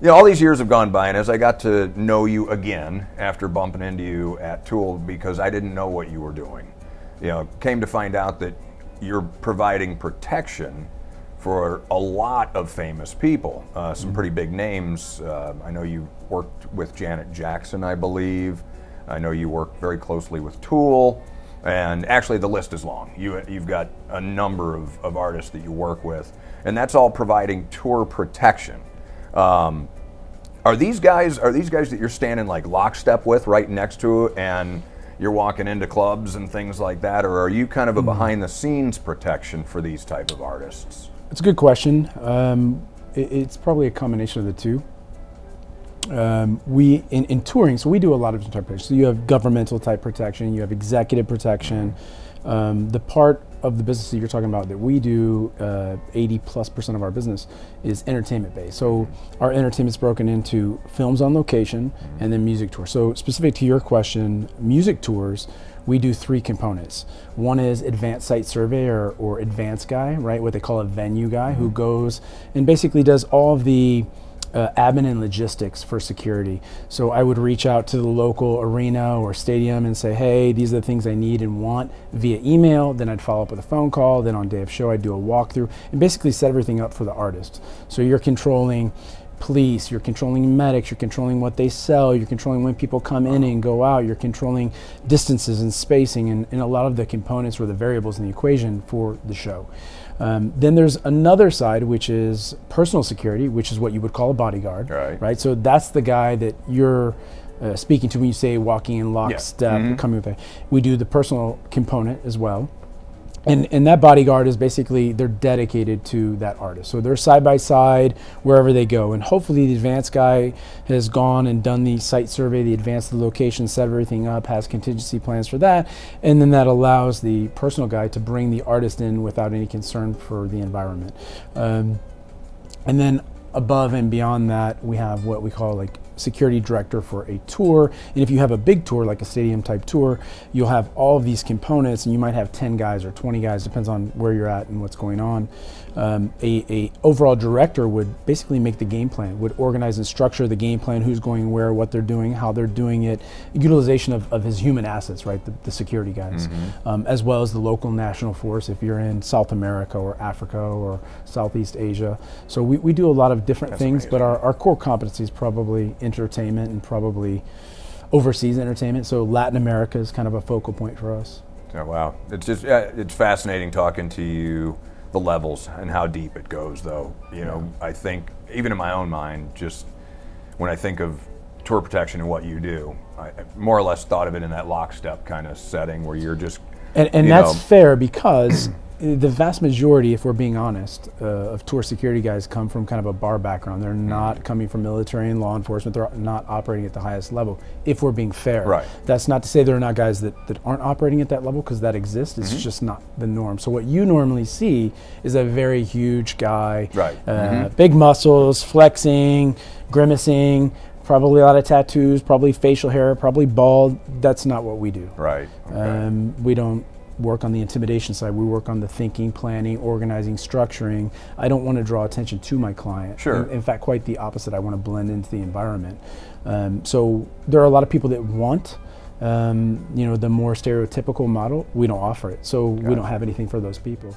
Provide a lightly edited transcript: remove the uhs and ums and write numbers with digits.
Yeah, all these years have gone by, and as I got to know you again after bumping into you at Tool, because I didn't know what you were doing, came to find out that you're providing protection for a lot of famous people, some pretty big names. I know you worked with Janet Jackson, I believe. I know you work very closely with Tool, and actually the list is long. You've got a number of artists that you work with, and that's all providing tour protection. Are these guys that you're standing like lockstep with right next to, and you're walking into clubs and things like that, or are you kind of a behind the scenes protection for these type of artists? It's a good question. It's probably a combination of the two. We in touring, so we do a lot of different type of protection. So you have governmental type protection, you have executive protection. The part of the business that you're talking about that we do, 80+% of our business is entertainment based. So our entertainment's broken into films on location and then music tours. So specific to your question, music tours, we do three components. One is advanced site survey or advanced guy, right? What they call a venue guy, who goes and basically does all of the admin and logistics for security. So I would reach out to the local arena or stadium and say, hey, these are the things I need and want via email. Then I'd follow up with a phone call. Then on day of show, I'd do a walkthrough and basically set everything up for the artist. So you're controlling police, you're controlling medics, you're controlling what they sell, you're controlling when people come in and go out, you're controlling distances and spacing and a lot of the components or the variables in the equation for the show. Then there's another side, which is personal security, which is what you would call a bodyguard, right? So that's the guy that you're speaking to when you say walking in lockstep, coming with it. We do the personal component as well. And that bodyguard is basically, they're dedicated to that artist. So they're side by side wherever they go. And hopefully the advanced guy has gone and done the site survey, the advanced the location, set everything up, has contingency plans for that. And then that allows the personal guy to bring the artist in without any concern for the environment. And then above and beyond that, we have what we call like security director for a tour. And if you have a big tour, like a stadium type tour, you'll have all of these components and you might have 10 guys or 20 guys, depends on where you're at and what's going on. A overall director would basically make the game plan, would organize and structure the game plan, who's going where, what they're doing, how they're doing it, utilization of his human assets, right, the security guys, as well as the local national force if you're in South America or Africa or Southeast Asia. So we do a lot of different things, but our core competency is probably entertainment and probably overseas entertainment. So Latin America is kind of a focal point for us. Oh, wow. It's just, it's fascinating talking to you, the levels and how deep it goes, though. I think even in my own mind, just when I think of tour protection and what you do, I more or less thought of it in that lockstep kind of setting where you're just, and that's fair, because the vast majority, if we're being honest, of tour security guys come from kind of a bar background. They're not coming from military and law enforcement. They're not operating at the highest level, if we're being fair. Right. That's not to say there are not guys that aren't operating at that level, because that exists. It's just not the norm. So what you normally see is a very huge guy, big muscles, flexing, grimacing, probably a lot of tattoos, probably facial hair, probably bald. That's not what we do. Right. Okay. We don't work on the intimidation side. We work on the thinking, planning, organizing, structuring. I don't want to draw attention to my client. Sure. In fact, quite the opposite. I want to blend into the environment. So there are a lot of people that want, the more stereotypical model. We don't offer it. So we don't have anything for those people.